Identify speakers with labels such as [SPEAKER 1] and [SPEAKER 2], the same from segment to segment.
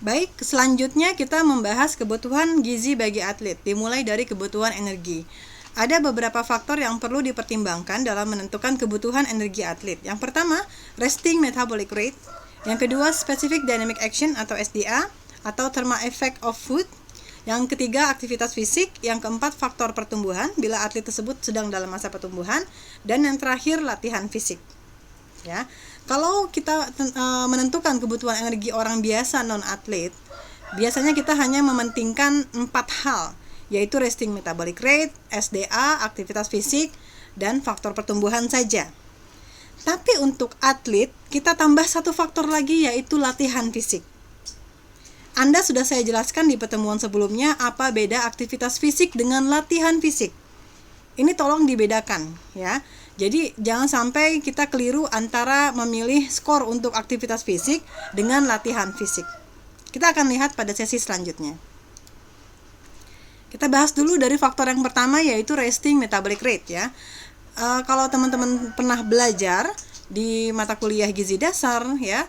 [SPEAKER 1] Baik, selanjutnya kita membahas kebutuhan gizi bagi atlet, dimulai dari kebutuhan energi. Ada beberapa faktor yang perlu dipertimbangkan dalam menentukan kebutuhan energi atlet. Yang pertama, resting metabolic rate. Yang kedua, specific dynamic action atau SDA atau thermal effect of food. Yang ketiga, aktivitas fisik. Yang keempat, faktor pertumbuhan bila atlet tersebut sedang dalam masa pertumbuhan. Dan yang terakhir, latihan fisik. Ya, kalau kita menentukan kebutuhan energi orang biasa non-atlet, biasanya kita hanya mementingkan 4 hal, yaitu resting metabolic rate, SDA, aktivitas fisik, dan faktor pertumbuhan saja. Tapi untuk atlet, kita tambah satu faktor lagi, yaitu latihan fisik. Anda sudah saya jelaskan di pertemuan sebelumnya apa beda aktivitas fisik dengan latihan fisik. Ini tolong dibedakan ya. Jadi jangan sampai kita keliru antara memilih skor untuk aktivitas fisik dengan latihan fisik. Kita akan lihat pada sesi selanjutnya. Kita bahas dulu dari faktor yang pertama, yaitu resting metabolic rate ya. Kalau teman-teman pernah belajar di mata kuliah gizi dasar ya,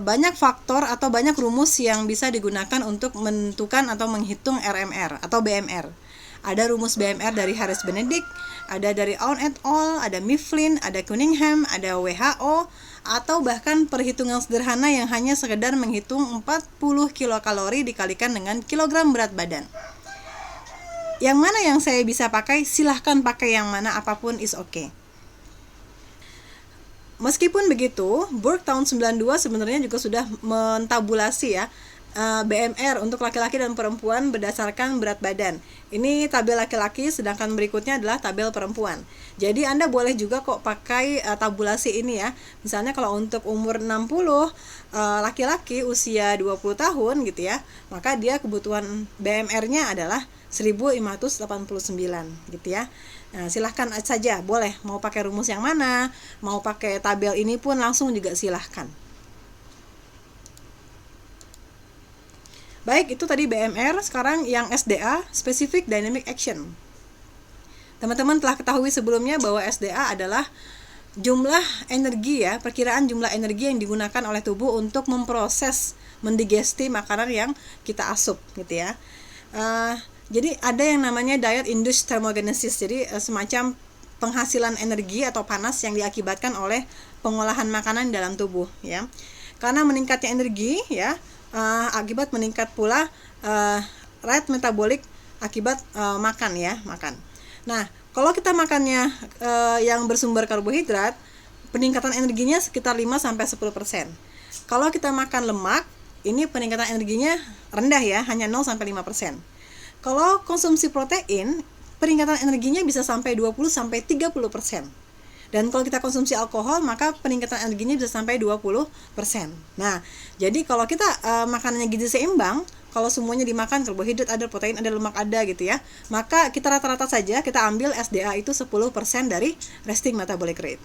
[SPEAKER 1] banyak faktor atau banyak rumus yang bisa digunakan untuk menentukan atau menghitung RMR atau BMR. Ada rumus BMR dari Harris Benedict, ada dari Aun et al, ada Mifflin, ada Cunningham, ada WHO, atau bahkan perhitungan sederhana yang hanya sekedar menghitung 40 kilokalori dikalikan dengan kilogram berat badan. Yang mana yang saya bisa pakai, silahkan pakai yang mana, apapun is okay. Meskipun begitu, Burke tahun 92 sebenarnya juga sudah mentabulasi ya BMR untuk laki-laki dan perempuan berdasarkan berat badan. Ini tabel laki-laki, sedangkan berikutnya adalah tabel perempuan. Jadi Anda boleh juga kok pakai tabulasi ini ya. Misalnya kalau untuk umur 60, laki-laki usia 20 tahun gitu ya, maka dia kebutuhan BMR-nya adalah 1589 gitu ya. Nah, silahkan saja, boleh mau pakai rumus yang mana, mau pakai tabel ini pun langsung juga silahkan. Baik, itu tadi BMR. Sekarang yang SDA, Specific Dynamic Action. Teman-teman telah ketahui sebelumnya bahwa SDA adalah jumlah energi ya, perkiraan jumlah energi yang digunakan oleh tubuh untuk memproses, mendigesti makanan yang kita asup gitu ya. Jadi ada yang namanya diet induced thermogenesis, jadi semacam penghasilan energi atau panas yang diakibatkan oleh pengolahan makanan dalam tubuh ya. Karena meningkatnya energi ya, akibat meningkat pula rate metabolik akibat makan. Nah, kalau kita makannya yang bersumber karbohidrat, peningkatan energinya sekitar 5-10%. Kalau kita makan lemak, ini peningkatan energinya rendah ya, hanya 0-5%. Kalau konsumsi protein, peningkatan energinya bisa sampai 20-30%. Dan kalau kita konsumsi alkohol, maka peningkatan energinya bisa sampai 20%. Nah, jadi kalau kita makanannya gizi seimbang, kalau semuanya dimakan, karbohidrat ada, protein ada, lemak ada gitu ya, maka kita rata-rata saja kita ambil SDA itu 10% dari resting metabolic rate.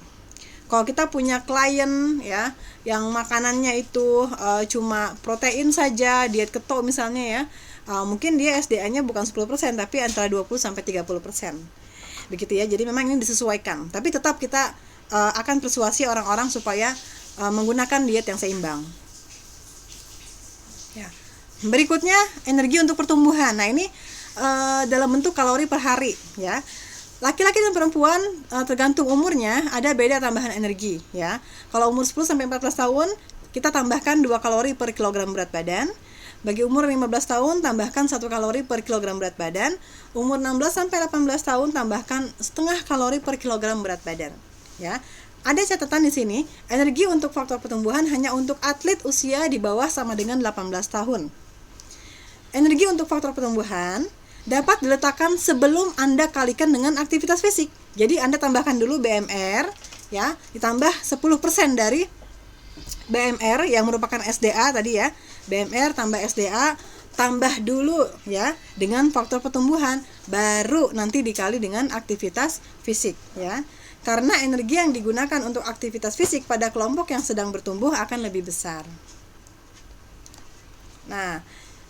[SPEAKER 1] Kalau kita punya klien ya, yang makanannya itu cuma protein saja, diet keto misalnya ya, mungkin dia SDA-nya bukan 10%, tapi antara 20-30%. Begitu ya, jadi memang ini disesuaikan. Tapi tetap kita akan persuasi orang-orang supaya menggunakan diet yang seimbang. Ya. Berikutnya, energi untuk pertumbuhan. Nah, ini dalam bentuk kalori per hari ya. Laki-laki dan perempuan tergantung umurnya ada beda tambahan energi ya. Kalau umur 10-14 tahun, kita tambahkan 2 kalori per kilogram berat badan. Bagi umur 15 tahun, tambahkan 1 kalori per kilogram berat badan. Umur 16-18 tahun, tambahkan setengah kalori per kilogram berat badan. Ya, ada catatan di sini, energi untuk faktor pertumbuhan hanya untuk atlet usia di bawah sama dengan 18 tahun. Energi untuk faktor pertumbuhan dapat diletakkan sebelum Anda kalikan dengan aktivitas fisik. Jadi Anda tambahkan dulu BMR, ya, ditambah 10% dari BMR yang merupakan SDA tadi ya. BMR tambah SDA tambah dulu ya dengan faktor pertumbuhan, baru nanti dikali dengan aktivitas fisik ya. Karena energi yang digunakan untuk aktivitas fisik pada kelompok yang sedang bertumbuh akan lebih besar. Nah,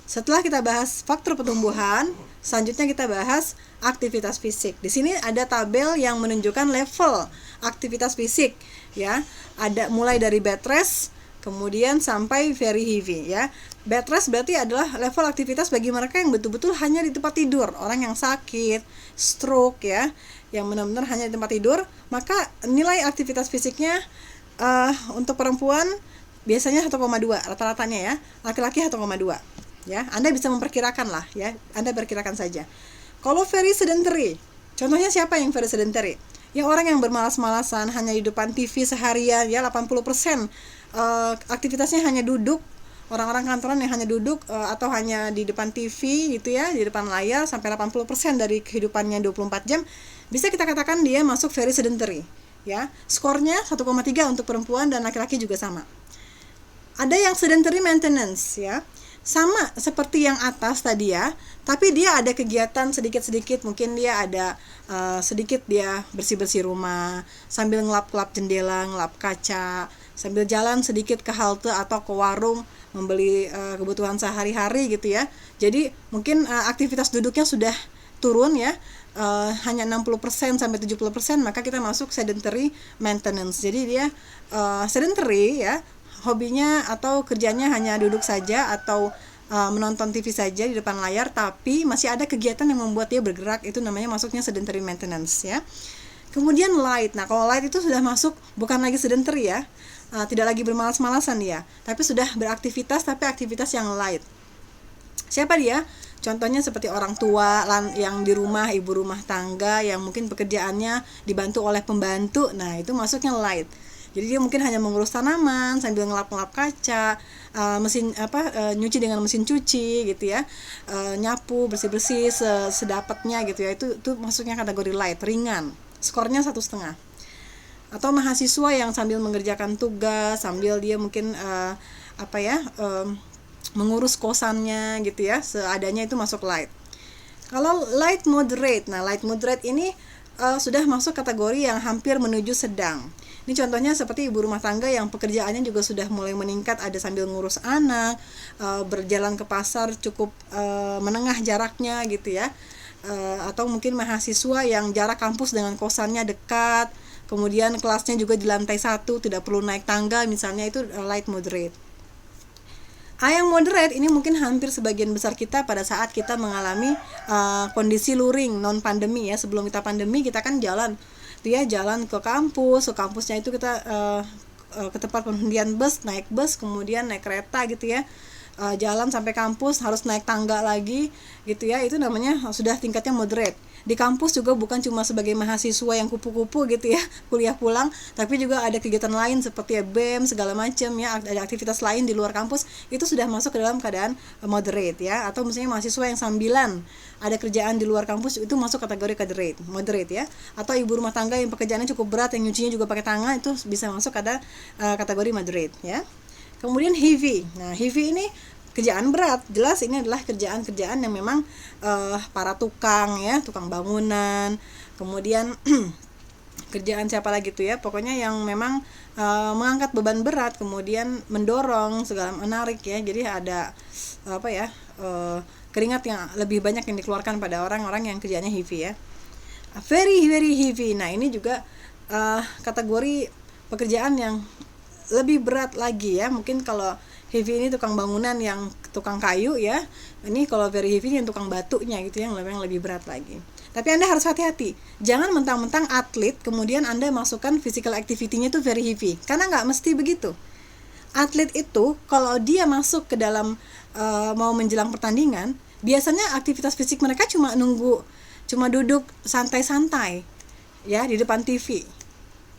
[SPEAKER 1] setelah kita bahas faktor pertumbuhan, selanjutnya kita bahas aktivitas fisik. Di sini ada tabel yang menunjukkan level aktivitas fisik ya. Ada mulai dari bed rest, kemudian sampai very heavy ya. Bed rest berarti adalah level aktivitas bagi mereka yang betul-betul hanya di tempat tidur, orang yang sakit, stroke ya, yang benar-benar hanya di tempat tidur. Maka nilai aktivitas fisiknya untuk perempuan biasanya 1,2 rata-ratanya ya, laki-laki 1,2 ya. Anda bisa memperkirakan lah ya, Anda perkirakan saja. Kalau very sedentary, contohnya siapa yang very sedentary? Ya orang yang bermalas-malasan, hanya di depan TV seharian ya, 80% aktivitasnya hanya duduk. Orang-orang kantoran yang hanya duduk atau hanya di depan TV gitu ya, di depan layar, sampai 80% dari kehidupannya 24 jam, bisa kita katakan dia masuk very sedentary ya. Skornya 1,3 untuk perempuan dan laki-laki juga sama. Ada yang sedentary maintenance ya, sama seperti yang atas tadi ya, tapi dia ada kegiatan sedikit-sedikit, mungkin dia ada sedikit dia bersih-bersih rumah, sambil ngelap-ngelap jendela, ngelap kaca, sambil jalan sedikit ke halte atau ke warung membeli kebutuhan sehari-hari gitu ya. Jadi mungkin aktivitas duduknya sudah turun ya, hanya 60% sampai 70%, maka kita masuk sedentary maintenance. Jadi dia sedentary ya, hobinya atau kerjanya hanya duduk saja atau menonton TV saja di depan layar, tapi masih ada kegiatan yang membuat dia bergerak, itu namanya masuknya sedentary maintenance ya. Kemudian light. Nah, kalau light itu sudah masuk bukan lagi sedentary ya, tidak lagi bermalas-malasan dia, tapi sudah beraktivitas, tapi aktivitas yang light. Siapa dia? Contohnya seperti orang tua yang di rumah, ibu rumah tangga yang mungkin pekerjaannya dibantu oleh pembantu. Nah, itu masuknya light. Jadi dia mungkin hanya mengurus tanaman sambil ngelap-ngelap kaca, nyuci dengan mesin cuci gitu ya, nyapu bersih-bersih sedapatnya gitu ya. Itu masuknya kategori light, ringan. Skornya 1,5. Atau mahasiswa yang sambil mengerjakan tugas, sambil dia mungkin mengurus kosannya gitu ya, seadanya, itu masuk light. Kalau light moderate, nah light moderate ini sudah masuk kategori yang hampir menuju sedang. Ini contohnya seperti ibu rumah tangga yang pekerjaannya juga sudah mulai meningkat, ada sambil ngurus anak, berjalan ke pasar cukup menengah jaraknya gitu ya, atau mungkin mahasiswa yang jarak kampus dengan kosannya dekat, kemudian kelasnya juga di lantai 1, tidak perlu naik tangga misalnya, itu light moderate. Yang moderate ini mungkin hampir sebagian besar kita pada saat kita mengalami kondisi luring non pandemi ya. Sebelum kita pandemi kita kan jalan ke kampusnya itu kita ke tempat penghentian bus, naik bus, kemudian naik kereta gitu ya, jalan sampai kampus harus naik tangga lagi gitu ya. Itu namanya sudah tingkatnya moderate. Di kampus juga bukan cuma sebagai mahasiswa yang kupu-kupu gitu ya, kuliah pulang, tapi juga ada kegiatan lain seperti BEM segala macam ya, ada aktivitas lain di luar kampus, itu sudah masuk ke dalam keadaan moderate ya. Atau misalnya mahasiswa yang sambilan ada kerjaan di luar kampus, itu masuk kategori moderate ya. Atau ibu rumah tangga yang pekerjaannya cukup berat, yang nyucinya juga pakai tangan, itu bisa masuk ada kategori moderate ya. Kemudian heavy. Nah, heavy ini kerjaan berat, jelas ini adalah kerjaan-kerjaan yang memang para tukang ya, tukang bangunan, kemudian kerjaan siapa lagi tuh ya, pokoknya yang memang mengangkat beban berat, kemudian mendorong segala, menarik ya. Jadi ada keringat yang lebih banyak yang dikeluarkan pada orang-orang yang kerjanya heavy ya. Very very heavy. Nah, ini juga kategori pekerjaan yang lebih berat lagi ya. Mungkin kalau heavy ini tukang bangunan, yang tukang kayu ya. Ini kalau very heavy ini yang tukang batunya gitu, yang lebih berat lagi. Tapi Anda harus hati-hati. Jangan mentang-mentang atlet kemudian Anda masukkan physical activity-nya itu very heavy. Karena nggak mesti begitu. Atlet itu kalau dia masuk ke dalam mau menjelang pertandingan, biasanya aktivitas fisik mereka cuma duduk santai-santai ya di depan TV.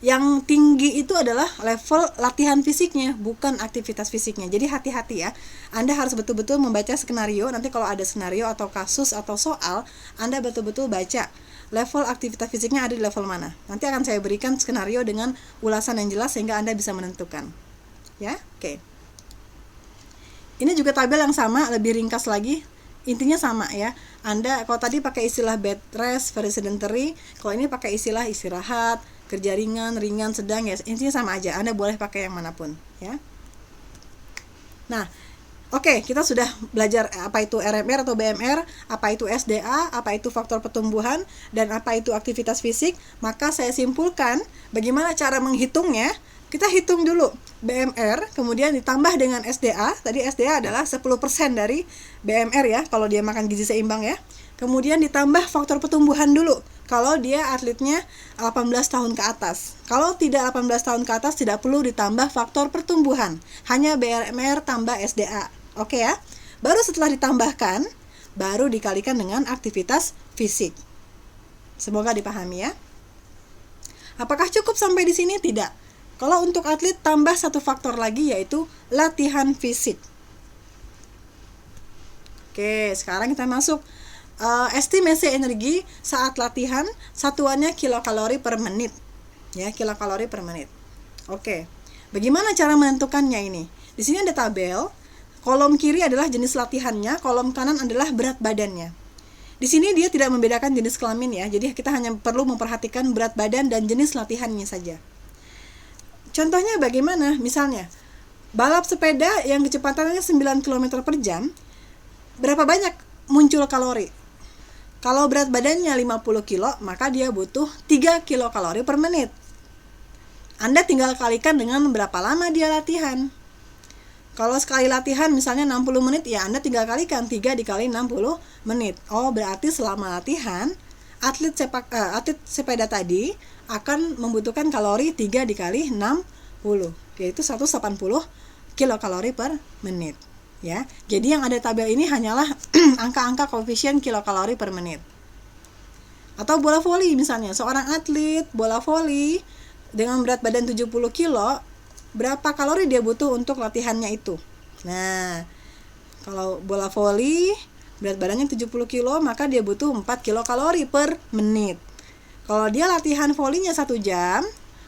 [SPEAKER 1] Yang tinggi itu adalah level latihan fisiknya, bukan aktivitas fisiknya. Jadi hati-hati ya. Anda harus betul-betul membaca skenario. Nanti kalau ada skenario atau kasus atau soal, Anda betul-betul baca level aktivitas fisiknya ada di level mana. Nanti akan saya berikan skenario dengan ulasan yang jelas sehingga Anda bisa menentukan. Ya, oke. Ini juga tabel yang sama, lebih ringkas lagi. Intinya sama ya. Anda kalau tadi pakai istilah bed rest, very sedentary, kalau ini pakai istilah istirahat, kerja ringan, sedang ya, intinya sama aja. Anda boleh pakai yang manapun ya. Nah, oke, kita sudah belajar apa itu RMR atau BMR, apa itu SDA, apa itu faktor pertumbuhan, dan apa itu aktivitas fisik. Maka saya simpulkan bagaimana cara menghitungnya. Kita hitung dulu BMR, kemudian ditambah dengan SDA. Tadi SDA adalah 10% dari BMR ya, kalau dia makan gizi seimbang ya. Kemudian ditambah faktor pertumbuhan dulu, kalau dia atletnya 18 tahun ke atas. Kalau tidak 18 tahun ke atas, tidak perlu ditambah faktor pertumbuhan, hanya BMR tambah SDA. Oke ya. Baru setelah ditambahkan, baru dikalikan dengan aktivitas fisik. Semoga dipahami ya. Apakah cukup sampai di sini? Tidak. Kalau untuk atlet tambah satu faktor lagi, yaitu latihan fisik. Oke, sekarang kita masuk estimasi energi saat latihan, satuannya kilokalori per menit. Ya, kilokalori per menit. Oke. Bagaimana cara menentukannya ini? Di sini ada tabel. Kolom kiri adalah jenis latihannya, kolom kanan adalah berat badannya. Di sini dia tidak membedakan jenis kelamin ya. Jadi kita hanya perlu memperhatikan berat badan dan jenis latihannya saja. Contohnya bagaimana? Misalnya, balap sepeda yang kecepatannya 9 km per jam, berapa banyak muncul kalori? Kalau berat badannya 50 kilo, maka dia butuh 3 kilokalori per menit. Anda tinggal kalikan dengan berapa lama dia latihan. Kalau sekali latihan misalnya 60 menit, ya Anda tinggal kalikan 3 dikali 60 menit. Oh, berarti selama latihan, atlet sepeda tadi akan membutuhkan kalori 3 dikali 60, yaitu 180 kilokalori per menit. Ya, jadi yang ada tabel ini hanyalah angka-angka koefisien kilokalori per menit. Atau bola voli misalnya, seorang atlet bola voli dengan berat badan 70 kilo, berapa kalori dia butuh untuk latihannya itu? Nah, kalau bola voli berat badannya 70 kilo, maka dia butuh 4 kilokalori per menit. Kalau dia latihan volinya 1 jam,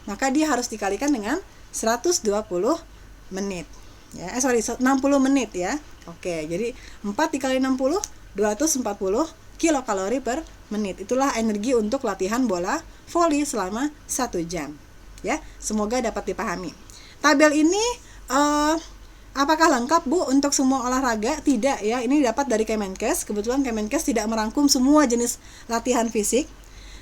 [SPEAKER 1] maka dia harus dikalikan dengan 120 menit. Ya, 60 menit ya. Oke, jadi 4 dikali 60, 240 kilokalori per menit. Itulah energi untuk latihan bola voli selama 1 jam. Ya, semoga dapat dipahami. Tabel ini apakah lengkap Bu untuk semua olahraga? Tidak ya, ini dapat dari Kemenkes. Kebetulan Kemenkes tidak merangkum semua jenis latihan fisik.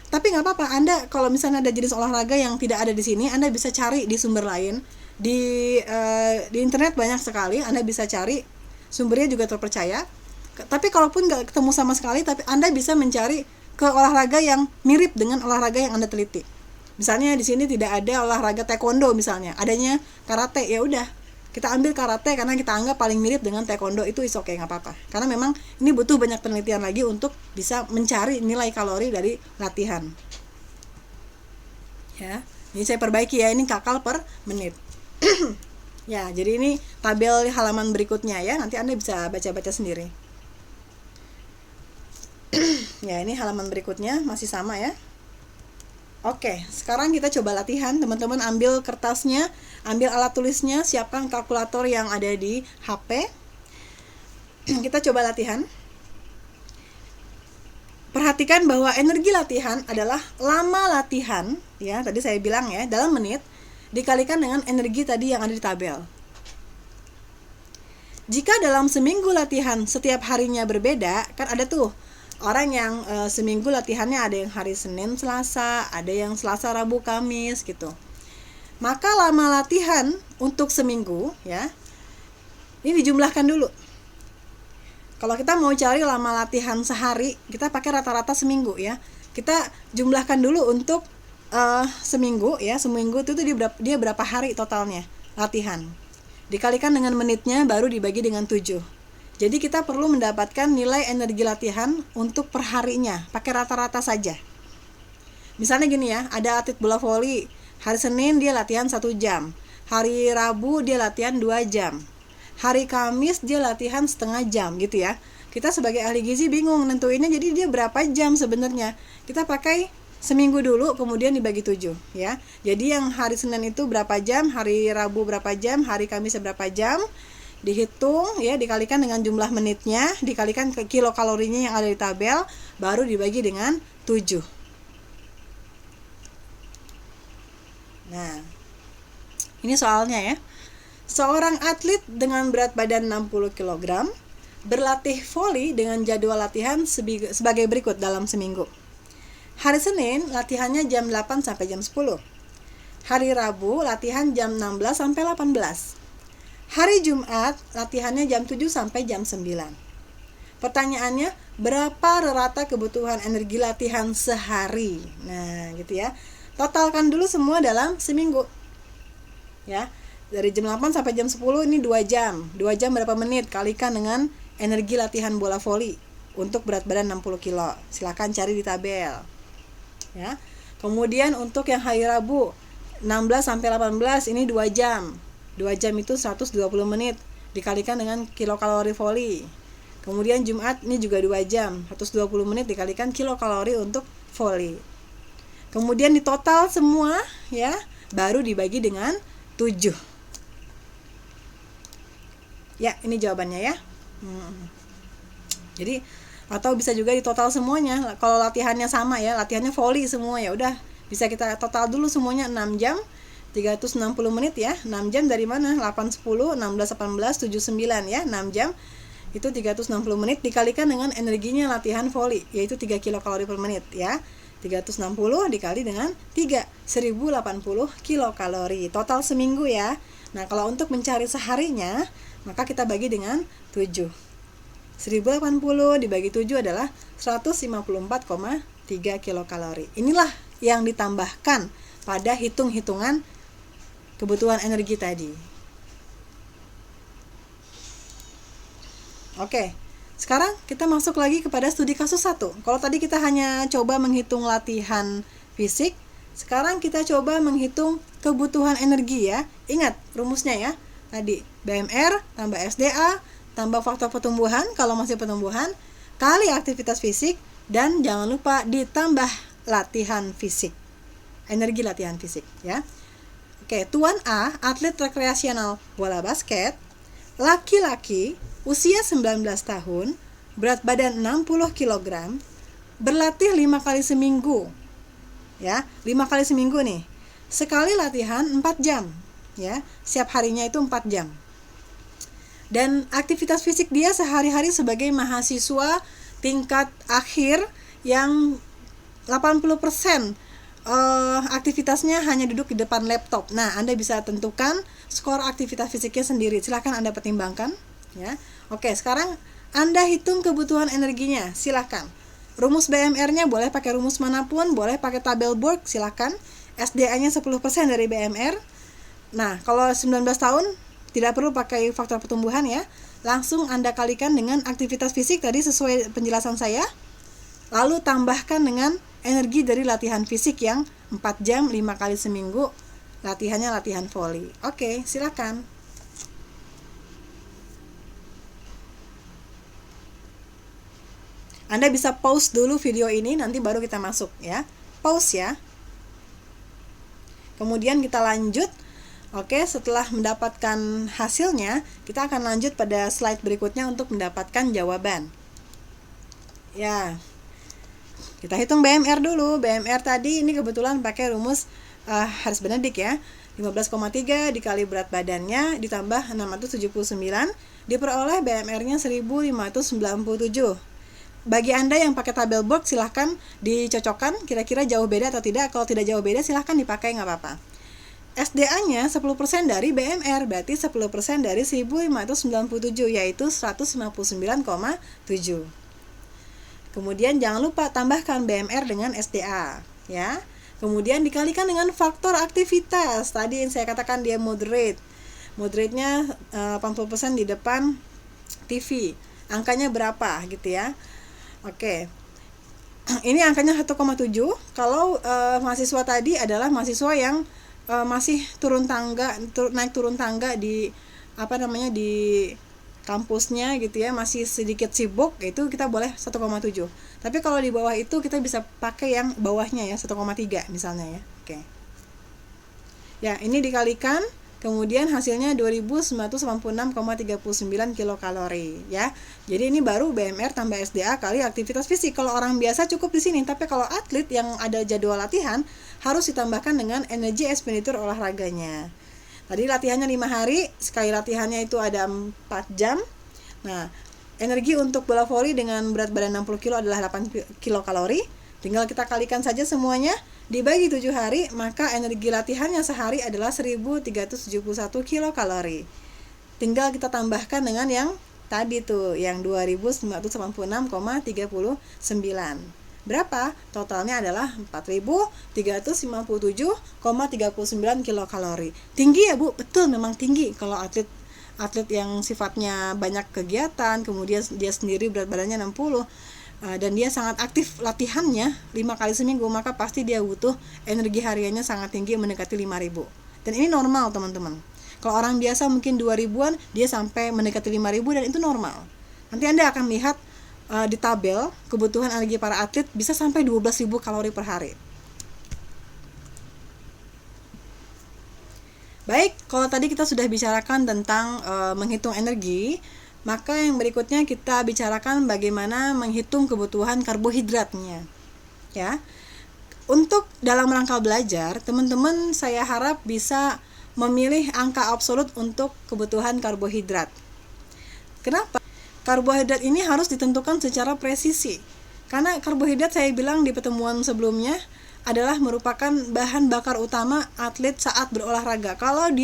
[SPEAKER 1] Tapi nggak apa-apa, Anda kalau misalnya ada jenis olahraga yang tidak ada di sini, Anda bisa cari di sumber lain. Di internet banyak sekali, Anda bisa cari, sumbernya juga terpercaya. Tapi kalaupun nggak ketemu sama sekali, tapi Anda bisa mencari ke olahraga yang mirip dengan olahraga yang Anda teliti. Misalnya di sini tidak ada olahraga taekwondo misalnya, adanya karate, ya udah kita ambil karate karena kita anggap paling mirip dengan taekwondo, itu is okay, nggak apa-apa. Karena memang ini butuh banyak penelitian lagi untuk bisa mencari nilai kalori dari latihan. Ya, ini saya perbaiki ya, ini kakal per menit. Ya, jadi ini tabel halaman berikutnya ya, nanti Anda bisa baca-baca sendiri. Ya, ini halaman berikutnya masih sama ya. Oke, sekarang kita coba latihan. Teman-teman ambil kertasnya, ambil alat tulisnya, siapkan kalkulator yang ada di HP. Kita coba latihan. Perhatikan bahwa energi latihan adalah lama latihan, ya, tadi saya bilang ya, dalam menit, dikalikan dengan energi tadi yang ada di tabel. Jika dalam seminggu latihan setiap harinya berbeda, kan ada tuh orang yang seminggu latihannya ada yang hari Senin, Selasa, ada yang Selasa, Rabu, Kamis gitu. Maka lama latihan untuk seminggu ya, ini dijumlahkan dulu. Kalau kita mau cari lama latihan sehari, kita pakai rata-rata seminggu ya. Kita jumlahkan dulu untuk seminggu ya, seminggu itu dia berapa hari totalnya latihan. Dikalikan dengan menitnya baru dibagi dengan 7. Jadi kita perlu mendapatkan nilai energi latihan untuk perharinya, pakai rata-rata saja. Misalnya gini ya, ada atlet bola voli, hari Senin dia latihan 1 jam, hari Rabu dia latihan 2 jam, hari Kamis dia latihan setengah jam gitu ya. Kita sebagai ahli gizi bingung nentuinnya, jadi dia berapa jam sebenarnya. Kita pakai seminggu dulu, kemudian dibagi 7 ya. Jadi yang hari Senin itu berapa jam, hari Rabu berapa jam, hari Kamis berapa jam, dihitung ya, dikalikan dengan jumlah menitnya, dikalikan ke kilokalorinya yang ada di tabel, baru dibagi dengan 7. Nah, ini soalnya ya. Seorang atlet dengan berat badan 60 kg berlatih voli dengan jadwal latihan sebagai berikut dalam seminggu. Hari Senin latihannya jam 8 sampai jam 10. Hari Rabu latihan jam 16 sampai 18. Hari Jumat latihannya jam 7 sampai jam 9. Pertanyaannya, berapa rata kebutuhan energi latihan sehari? Nah, gitu ya. Totalkan dulu semua dalam seminggu. Ya. Dari jam 8 sampai jam 10 ini 2 jam. 2 jam berapa menit? Kalikan dengan energi latihan bola voli untuk berat badan 60 kilo. Silakan cari di tabel. Ya. Kemudian untuk yang hari Rabu 16 sampai 18 ini 2 jam. 2 jam itu 120 menit dikalikan dengan kilokalori voli. Kemudian Jumat ini juga 2 jam, 120 menit dikalikan kilokalori untuk voli. Kemudian di total semua ya, baru dibagi dengan 7. Ya, ini jawabannya ya. Jadi atau bisa juga di total semuanya. Kalau latihannya sama ya, latihannya voli semua ya udah bisa kita total dulu semuanya 6 jam 360 menit ya. 6 jam dari mana? 8 10 16 18 7 9 ya. 6 jam itu 360 menit dikalikan dengan energinya latihan voli yaitu 3 kilokalori per menit ya. 360 dikali dengan 3 1080 kilokalori total seminggu ya. Nah, kalau untuk mencari seharinya maka kita bagi dengan 7. 1080 dibagi 7 adalah 154,3 kilokalori. Inilah yang ditambahkan pada hitung-hitungan kebutuhan energi tadi. Oke, sekarang kita masuk lagi kepada studi kasus 1. Kalau tadi kita hanya coba menghitung latihan fisik, sekarang kita coba menghitung kebutuhan energi ya. Ingat rumusnya ya. Tadi BMR tambah SDA tambah faktor pertumbuhan kalau masih pertumbuhan kali aktivitas fisik dan jangan lupa ditambah latihan fisik. Energi latihan fisik ya. Oke, Tuan A, atlet rekreasional bola basket, laki-laki, usia 19 tahun, berat badan 60 kg, berlatih 5 kali seminggu. Ya, 5 kali seminggu nih. Sekali latihan 4 jam, ya. Setiap harinya itu 4 jam. Dan aktivitas fisik dia sehari-hari sebagai mahasiswa tingkat akhir yang 80% aktivitasnya hanya duduk di depan laptop. Nah, Anda bisa tentukan skor aktivitas fisiknya sendiri. Silakan Anda pertimbangkan, ya. Oke, sekarang Anda hitung kebutuhan energinya. Silakan. Rumus BMR-nya boleh pakai rumus manapun, boleh pakai tabel Borg, silakan. SDA-nya 10% dari BMR. Nah, kalau 19 tahun tidak perlu pakai faktor pertumbuhan ya. Langsung Anda kalikan dengan aktivitas fisik tadi sesuai penjelasan saya. Lalu tambahkan dengan energi dari latihan fisik yang 4 jam 5 kali seminggu. Latihannya latihan voli. Oke, silakan. Anda bisa pause dulu video ini, nanti baru kita masuk ya. Pause ya. Kemudian kita lanjut. Oke, setelah mendapatkan hasilnya, kita akan lanjut pada slide berikutnya untuk mendapatkan jawaban. Ya, kita hitung BMR dulu. BMR tadi ini kebetulan pakai rumus Harris Benedict ya. 15,3 dikali berat badannya ditambah 679 diperoleh BMR-nya 1597. Bagi Anda yang pakai tabel Borg silahkan dicocokkan kira-kira jauh beda atau tidak. Kalau tidak jauh beda silahkan dipakai, nggak apa-apa. SDA-nya 10% dari BMR, berarti 10% dari 1597, yaitu 159,7. Kemudian jangan lupa tambahkan BMR dengan SDA, ya. Kemudian dikalikan dengan faktor aktivitas. Tadi yang saya katakan dia moderate. Moderate-nya 80% di depan TV. Angkanya berapa gitu ya. Oke. Ini angkanya 1,7. Kalau mahasiswa tadi adalah mahasiswa yang masih naik turun tangga di di kampusnya gitu ya, masih sedikit sibuk, itu kita boleh 1,7. Tapi kalau di bawah itu kita bisa pakai yang bawahnya ya, 1,3 misalnya ya. Oke. Ya, ini dikalikan kemudian hasilnya 2986,39 kilokalori ya. Jadi ini baru BMR tambah SDA kali aktivitas fisik. Kalau orang biasa cukup di sini, tapi kalau atlet yang ada jadwal latihan harus ditambahkan dengan energi expenditure olahraganya. Tadi latihannya 5 hari, sekali latihannya itu ada 4 jam. Nah, energi untuk bola voli dengan berat badan 60 kilo adalah 8 kilokalori. Tinggal kita kalikan saja semuanya, dibagi 7 hari, maka energi latihannya sehari adalah 1371 kilokalori. Tinggal kita tambahkan dengan yang tadi tuh, yang 2986,39. Berapa? Totalnya adalah 4357,39 kilokalori. Tinggi ya Bu? Betul, memang tinggi. Kalau atlet yang sifatnya banyak kegiatan, kemudian dia sendiri berat badannya 60, dan dia sangat aktif latihannya 5 kali seminggu, maka pasti dia butuh energi hariannya sangat tinggi, mendekati 5.000. Dan ini normal teman-teman. Kalau orang biasa mungkin 2.000-an, dia sampai mendekati 5.000, dan itu normal. Nanti Anda akan lihat di tabel kebutuhan energi para atlet bisa sampai 12.000 kalori per hari. Baik, kalau tadi kita sudah bicarakan tentang menghitung energi, maka yang berikutnya kita bicarakan bagaimana menghitung kebutuhan karbohidratnya. Ya. Untuk dalam rangka belajar, teman-teman saya harap bisa memilih angka absolut untuk kebutuhan karbohidrat. Kenapa? Karbohidrat ini harus ditentukan secara presisi. Karena karbohidrat saya bilang di pertemuan sebelumnya adalah merupakan bahan bakar utama atlet saat berolahraga. Kalau